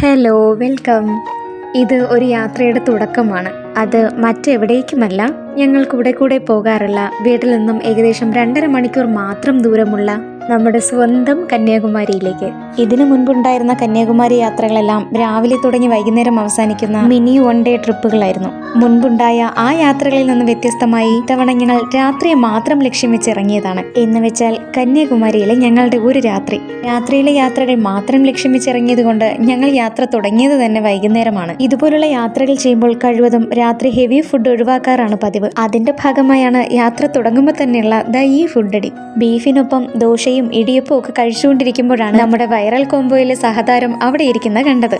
Hello, welcome. ഇത് ഒരു യാത്രയുടെ തുടക്കമാണ്. അത് മറ്റെവിടേക്കുമല്ല, ഞങ്ങൾ കൂടെ പോകാറുള്ള വീട്ടിൽ നിന്നും ഏകദേശം 2.5 മണിക്കൂർ മാത്രം ദൂരമുള്ള നമ്മുടെ സ്വന്തം കന്യാകുമാരിയിലേക്ക്. ഇതിനു മുൻപുണ്ടായിരുന്ന കന്യാകുമാരി യാത്രകളെല്ലാം രാവിലെ തുടങ്ങി വൈകുന്നേരം അവസാനിക്കുന്ന മിനി വൺ ഡേ ട്രിപ്പുകളായിരുന്നു. മുൻപുണ്ടായ ആ യാത്രകളിൽ നിന്ന് വ്യത്യസ്തമായി ഇത്തവണ ഞങ്ങൾ രാത്രിയെ മാത്രം ലക്ഷ്യം വെച്ച് ഇറങ്ങിയതാണ്. എന്ന് വെച്ചാൽ കന്യാകുമാരിയിലെ ഞങ്ങളുടെ ഒരു രാത്രിയിലെ യാത്രകൾ മാത്രം ലക്ഷ്യം വെച്ച് ഇറങ്ങിയത് കൊണ്ട് ഞങ്ങൾ യാത്ര തുടങ്ങിയത് തന്നെ വൈകുന്നേരമാണ്. ഇതുപോലുള്ള യാത്രകൾ ചെയ്യുമ്പോൾ കഴിവതും രാത്രി ഹെവി ഫുഡ് ഒഴിവാക്കാറാണ് പതിവ്. അതിന്റെ ഭാഗമായാണ് യാത്ര തുടങ്ങുമ്പോൾ തന്നെയുള്ള ഈ ഫുഡടി. ബീഫിനൊപ്പം ദോശയും ഇടിയപ്പവും ഒക്കെ കഴിച്ചുകൊണ്ടിരിക്കുമ്പോഴാണ് നമ്മുടെ വൈറൽ കോംബോയിലെ സഹതാരം അവിടെ ഇരിക്കുന്ന കണ്ടത്.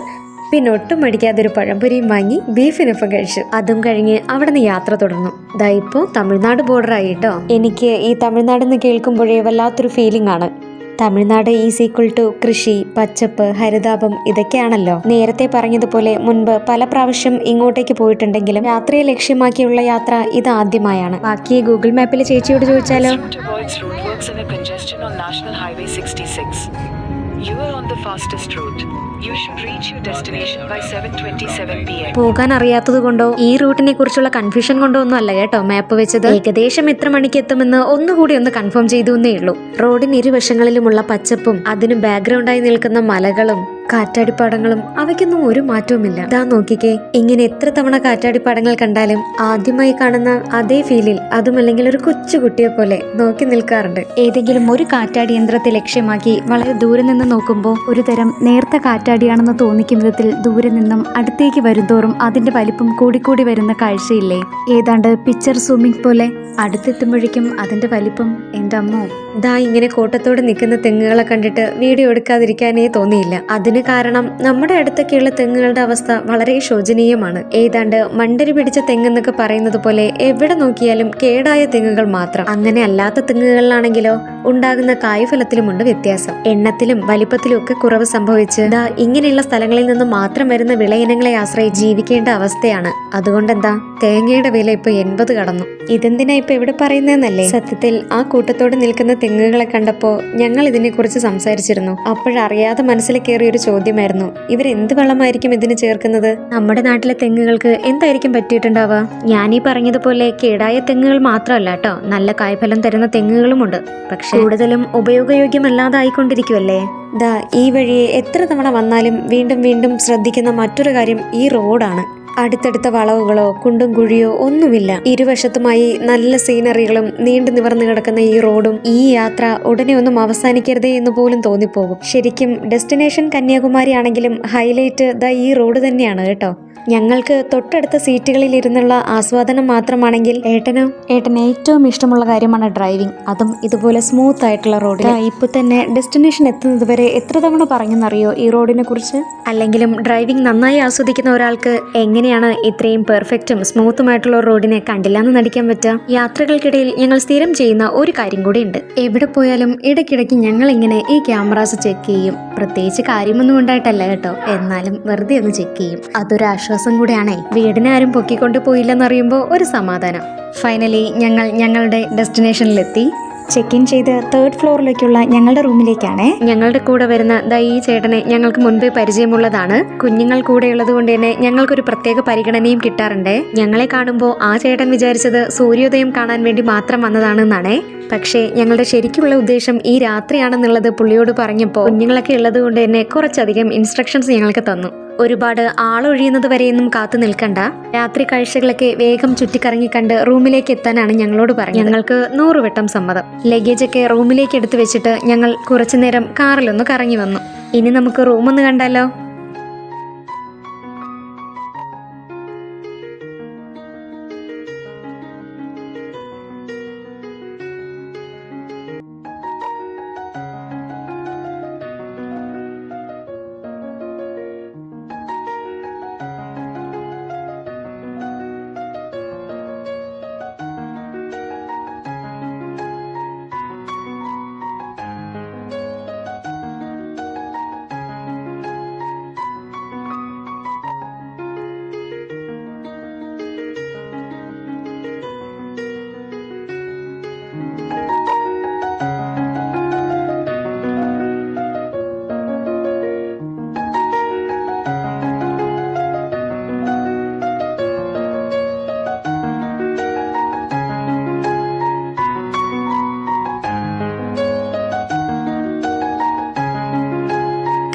പിന്നെ ഒട്ടും മടിക്കാതൊരു പഴംപൊരിയും വാങ്ങി ബീഫിനൊപ്പം കഴിച്ചു. അതും കഴിഞ്ഞ് അവിടെ നിന്ന് യാത്ര തുടർന്നു. ഇപ്പോൾ തമിഴ്നാട് ബോർഡറായി കേട്ടോ. എനിക്ക് ഈ തമിഴ്നാട് എന്ന് കേൾക്കുമ്പോഴേ വല്ലാത്തൊരു ഫീലിംഗ് ആണ്. തമിഴ്നാട് ഈസ് ഈക്വൽ ടു കൃഷി, പച്ചപ്പ്, ഹരിതാപം ഇതൊക്കെയാണല്ലോ. നേരത്തെ പറഞ്ഞതുപോലെ മുൻപ് പല പ്രാവശ്യം ഇങ്ങോട്ടേക്ക് പോയിട്ടുണ്ടെങ്കിലും യാത്രയെ ലക്ഷ്യമാക്കിയുള്ള യാത്ര ഇത് ആദ്യമായാണ്. ബാക്കി ഗൂഗിൾ മാപ്പിൽ ചേച്ചിയോട് ചോദിച്ചാലോ? പോകാൻ അറിയാത്തത് കൊണ്ടോ ഈ റൂട്ടിനെ കുറിച്ചുള്ള കൺഫ്യൂഷൻ കൊണ്ടോ ഒന്നും അല്ല കേട്ടോ മാപ്പ് വെച്ചത്. ഏകദേശം എത്ര മണിക്ക് എത്തുമെന്ന് ഒന്നുകൂടി ഒന്ന് കൺഫേം ചെയ്തു എന്നേ ഉള്ളൂ. റോഡിന് ഇരുവശങ്ങളിലുമുള്ള പച്ചപ്പും അതിന് ബാക്ക്ഗ്രൗണ്ടായി നിൽക്കുന്ന മലകളും കാറ്റാടിപ്പാടങ്ങളും അവയ്ക്കൊന്നും ഒരു മാറ്റവുമില്ല. നോക്കിക്കേ, ഇങ്ങനെ എത്ര തവണ കാറ്റാടിപ്പാടങ്ങൾ കണ്ടാലും ആദ്യമായി കാണുന്ന അതേ ഫീലിൽ, അതുമല്ലെങ്കിൽ ഒരു കൊച്ചുകുട്ടിയെ പോലെ നോക്കി നിൽക്കാറുണ്ട്. ഏതെങ്കിലും ഒരു കാറ്റാടി യന്ത്രത്തെ ലക്ഷ്യമാക്കി വളരെ ദൂരെ നിന്ന് നോക്കുമ്പോൾ ഒരു തരം നേർത്ത കാറ്റാടിയാണെന്ന് തോന്നിക്കും വിധത്തിൽ ദൂരെ നിന്നും അടുത്തേക്ക് വരുന്തോറും അതിന്റെ വലിപ്പം കൂടിക്കൂടി വരുന്ന കാഴ്ചയില്ലേ? ഏതാണ്ട് പിക്ചർ സൂമിംഗ് പോലെ. അടുത്തെത്തുമ്പോഴേക്കും അതിന്റെ വലിപ്പം എൻ്റെ അമ്മോ. ഇങ്ങനെ കോട്ടത്തോടെ നിൽക്കുന്ന തെങ്ങുകളെ കണ്ടിട്ട് വീഡിയോ എടുക്കാതിരിക്കാനേ തോന്നിയില്ല. അതിന് കാരണം നമ്മുടെ അടുത്തൊക്കെയുള്ള തെങ്ങുകളുടെ അവസ്ഥ വളരെ ശോചനീയമാണ്. ഏതാണ്ട് മണ്ടരി പിടിച്ച തെങ്ങെന്നൊക്കെ പറയുന്നത് പോലെ എവിടെ നോക്കിയാലും കേടായ തെങ്ങുകൾ മാത്രം. അങ്ങനെ അല്ലാത്ത തെങ്ങുകളിലാണെങ്കിലോ ഉണ്ടാകുന്ന കായ്ഫലത്തിലുമുണ്ട് വ്യത്യാസം. എണ്ണത്തിലും വലിപ്പത്തിലും ഒക്കെ കുറവ് സംഭവിച്ച് ഇങ്ങനെയുള്ള സ്ഥലങ്ങളിൽ നിന്ന് മാത്രം വരുന്ന വിളയിനങ്ങളെ ആശ്രയിച്ച് ജീവിക്കേണ്ട അവസ്ഥയാണ്. അതുകൊണ്ടെന്താ, തേങ്ങയുടെ വില ഇപ്പൊ 80 കടന്നു. ഇതെന്തിനാ ഇപ്പൊ ഇവിടെ പറയുന്നതെന്നല്ലേ? സത്യത്തിൽ ആ കൂട്ടത്തോടെ നിൽക്കുന്ന തെങ്ങുകളെ കണ്ടപ്പോ ഞങ്ങൾ ഇതിനെ കുറിച്ച് സംസാരിച്ചിരുന്നു. അപ്പോഴറിയാതെ മനസ്സിൽ കയറിയ ഒരു ചോദ്യമായിരുന്നു, ഇവരെന്ത് വളമായിരിക്കും ഇതിന് ചേർക്കുന്നത്? നമ്മുടെ നാട്ടിലെ തെങ്ങുകൾക്ക് എന്തായിരിക്കും പറ്റിയിട്ടുണ്ടാവുക? ഞാനീ പറഞ്ഞതുപോലെ കേടായ തെങ്ങുകൾ മാത്രമല്ല കേട്ടോ, നല്ല കായ്ഫലം തരുന്ന തെങ്ങുകളുമുണ്ട്. പക്ഷെ കൂടുതലും ഉപയോഗയോഗ്യമല്ലാതായിക്കൊണ്ടിരിക്കുവല്ലേ. ഈ വഴിയെ എത്ര തവണ വന്നാലും വീണ്ടും വീണ്ടും ശ്രദ്ധിക്കുന്ന മറ്റൊരു കാര്യം ഈ റോഡാണ്. അടുത്തടുത്ത വളവുകളോ കുണ്ടും കുഴിയോ ഒന്നുമില്ല. ഇരുവശത്തുമായി നല്ല സീനറികളും നീണ്ടു നിവർന്നു കിടക്കുന്ന ഈ റോഡും ഈ യാത്ര ഉടനെ ഒന്നും അവസാനിക്കരുതേ എന്ന് പോലും തോന്നിപ്പോകും. ശരിക്കും ഡെസ്റ്റിനേഷൻ കന്യാകുമാരി ആണെങ്കിലും ഹൈലൈറ്റ് ഈ റോഡ് തന്നെയാണ് കേട്ടോ. ഞങ്ങൾക്ക് തൊട്ടടുത്ത സീറ്റുകളിൽ ഇരുന്നുള്ള ആസ്വാദനം മാത്രമാണെങ്കിൽ ഏട്ടന് ഏറ്റവും ഇഷ്ടമുള്ള കാര്യമാണ് ഡ്രൈവിംഗ്. അതും ഇതുപോലെ സ്മൂത്ത് ആയിട്ടുള്ള റോഡിൽ. ഇപ്പൊ തന്നെ ഡെസ്റ്റിനേഷൻ എത്തുന്നത് വരെ എത്ര തവണ പറഞ്ഞെന്നറിയോ ഈ റോഡിനെ കുറിച്ച്? അല്ലെങ്കിലും ഡ്രൈവിംഗ് നന്നായി ആസ്വദിക്കുന്ന ഒരാൾക്ക് എങ്ങനെയാണ് ഇത്രയും പെർഫെക്റ്റും സ്മൂത്തുമായിട്ടുള്ള റോഡിനെ കണ്ടില്ലാന്ന് നടിക്കാൻ പറ്റുക? യാത്രകൾക്കിടയിൽ ഞങ്ങൾ സ്ഥിരം ചെയ്യുന്ന ഒരു കാര്യം കൂടി ഉണ്ട്. എവിടെ പോയാലും ഇടയ്ക്കിടയ്ക്ക് ഞങ്ങൾ ഇങ്ങനെ ഈ ക്യാമറാസ് ചെക്ക് ചെയ്യും. പ്രത്യേകിച്ച് കാര്യമൊന്നും ഉണ്ടായിട്ടല്ല കേട്ടോ, എന്നാലും വെറുതെ ഒന്ന് ചെക്ക് ചെയ്യും. അതൊരു ആശ്വാസം കൂടെയാണേ. വീടിനെ ആരും പൊക്കിക്കൊണ്ട് പോയില്ലെന്നറിയുമ്പോൾ ഒരു സമാധാനം. ഫൈനലി ഞങ്ങൾ ഞങ്ങളുടെ ഡെസ്റ്റിനേഷനിലെത്തി. ചെക്ക് ഇൻ ചെയ്ത് 3rd ഫ്ലോറിലേക്കുള്ള ഞങ്ങളുടെ റൂമിലേക്കാണ്. ഞങ്ങളുടെ കൂടെ വരുന്ന ഈ ചേട്ടനെ ഞങ്ങൾക്ക് മുൻപേ പരിചയമുള്ളതാണ്. കുഞ്ഞുങ്ങൾ കൂടെയുള്ളത് കൊണ്ട് തന്നെ ഞങ്ങൾക്കൊരു പ്രത്യേക പരിഗണനയും കിട്ടാറുണ്ട്. ഞങ്ങളെ കാണുമ്പോൾ ആ ചേട്ടൻ വിചാരിച്ചത് സൂര്യോദയം കാണാൻ വേണ്ടി മാത്രം വന്നതാണെന്നാണേ. പക്ഷേ ഞങ്ങളുടെ ശരിക്കുള്ള ഉദ്ദേശം ഈ രാത്രിയാണെന്നുള്ളത് പുള്ളിയോട് പറഞ്ഞപ്പോൾ കുഞ്ഞുങ്ങളൊക്കെ ഉള്ളത് കൊണ്ട് തന്നെ കുറച്ചധികം ഇൻസ്ട്രക്ഷൻസ് ഞങ്ങൾക്ക് തന്നു. ഒരുപാട് ആളൊഴിയുന്നത് വരെയൊന്നും കാത്തു നിൽക്കണ്ട, രാത്രി കാഴ്ചകളൊക്കെ വേഗം ചുറ്റിക്കറങ്ങി കണ്ട് റൂമിലേക്ക് എത്താനാണ് ഞങ്ങളോട് പറഞ്ഞത്. ഞങ്ങൾക്ക് 100 വട്ടം സമ്മതം. ലഗേജൊക്കെ റൂമിലേക്ക് എടുത്തു വെച്ചിട്ട് ഞങ്ങൾ കുറച്ചുനേരം കാറിലൊന്ന് കറങ്ങി വന്നു. ഇനി നമുക്ക് റൂമൊന്ന് കണ്ടാലോ?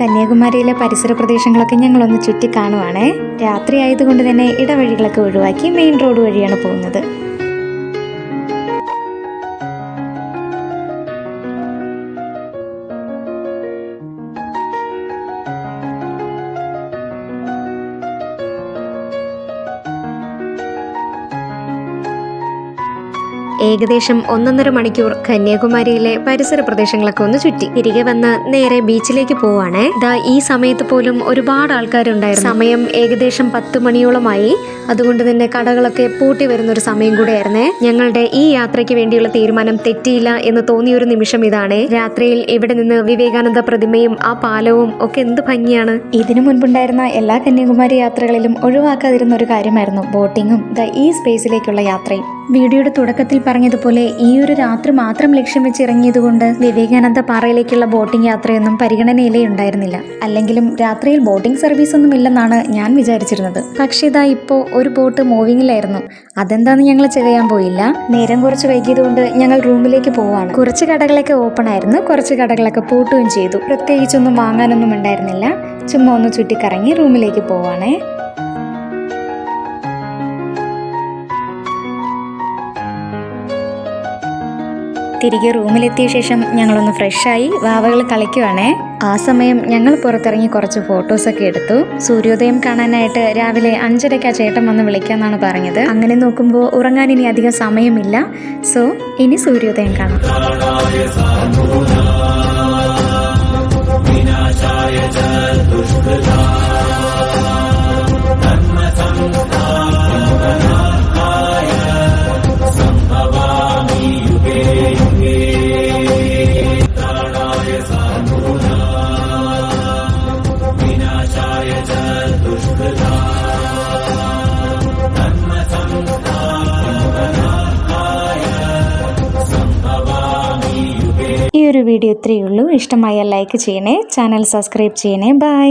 കന്യാകുമാരിയിലെ പരിസര പ്രദേശങ്ങളൊക്കെ ഞങ്ങളൊന്ന് ചുറ്റി കാണുവാണേ. രാത്രി ആയതുകൊണ്ട് തന്നെ ഇടവഴികളൊക്കെ ഒഴിവാക്കി മെയിൻ റോഡ് വഴിയാണ് പോകുന്നത്. ഏകദേശം 1.5 മണിക്കൂർ കന്യാകുമാരിയിലെ പരിസര പ്രദേശങ്ങളൊക്കെ ഒന്ന് ചുറ്റി തിരികെ വന്ന് നേരെ ബീച്ചിലേക്ക് പോവാണേ. ഈ സമയത്ത് പോലും ഒരുപാട് ആൾക്കാരുണ്ടായിരുന്നു. സമയം ഏകദേശം 10 മണിയോളമായി. അതുകൊണ്ട് തന്നെ കടകളൊക്കെ പൂട്ടി വരുന്ന ഒരു സമയം കൂടെയായിരുന്നേ. ഞങ്ങളുടെ ഈ യാത്രയ്ക്ക് വേണ്ടിയുള്ള തീരുമാനം തെറ്റിയില്ല എന്ന് തോന്നിയ ഒരു നിമിഷം ഇതാണ്. രാത്രിയിൽ ഇവിടെ നിന്ന് വിവേകാനന്ദ പ്രതിമയും ആ പാലവും ഒക്കെ എന്ത് ഭംഗിയാണ്. ഇതിനു മുൻപുണ്ടായിരുന്ന എല്ലാ കന്യാകുമാരി യാത്രകളിലും ഒഴിവാക്കാതിരുന്ന ഒരു കാര്യമായിരുന്നു ബോട്ടിങ്ങും ഈ സ്പേസിലേക്കുള്ള യാത്രയും. വീഡിയോയുടെ തുടക്കത്തിൽ പറഞ്ഞതുപോലെ ഈ ഒരു രാത്രി മാത്രം ലക്ഷ്യം വെച്ച് ഇറങ്ങിയതുകൊണ്ട് വിവേകാനന്ദ പാറയിലേക്കുള്ള ബോട്ടിംഗ് യാത്രയൊന്നും പരിഗണനയിലേ ഉണ്ടായിരുന്നില്ല. അല്ലെങ്കിലും രാത്രിയിൽ ബോട്ടിംഗ് സർവീസ് ഒന്നും ഇല്ലെന്നാണ് ഞാൻ വിചാരിച്ചിരുന്നത്. പക്ഷേ ഇപ്പോൾ ഒരു ബോട്ട് മൂവിങ്ങിലായിരുന്നു. അതെന്താന്ന് ഞങ്ങൾ ചെയ്യാൻ പോയില്ല. നേരം കുറച്ച് വൈകിയതുകൊണ്ട് ഞങ്ങൾ റൂമിലേക്ക് പോവാണ്. കുറച്ച് കടകളൊക്കെ ഓപ്പൺ ആയിരുന്നു, കുറച്ച് കടകളൊക്കെ പൂട്ടുകയും ചെയ്തു. പ്രത്യേകിച്ചൊന്നും വാങ്ങാനൊന്നും ഉണ്ടായിരുന്നില്ല. ചുമ്മാ ഒന്ന് ചുറ്റിക്കറങ്ങി റൂമിലേക്ക് പോവാണേ. തിരികെ റൂമിലെത്തിയ ശേഷം ഞങ്ങളൊന്ന് ഫ്രഷായി വാവകൾ കളിക്കുവാണേ. ആ സമയം ഞങ്ങൾ പുറത്തിറങ്ങി കുറച്ച് ഫോട്ടോസൊക്കെ എടുത്തു. സൂര്യോദയം കാണാനായിട്ട് രാവിലെ 5:30 ആ ചേട്ടൻ വന്ന് വിളിക്കാന്നാണ് പറഞ്ഞത്. അങ്ങനെ നോക്കുമ്പോൾ ഉറങ്ങാൻ ഇനി അധികം സമയമില്ല. സോ ഇനി സൂര്യോദയം കാണാം. ഈ ഒരു വീഡിയോ ഇത്രയേ ഉള്ളൂ. ഇഷ്ടമായാൽ ലൈക്ക് ചെയ്യണേ, ചാനൽ സബ്സ്ക്രൈബ് ചെയ്യണേ. ബൈ.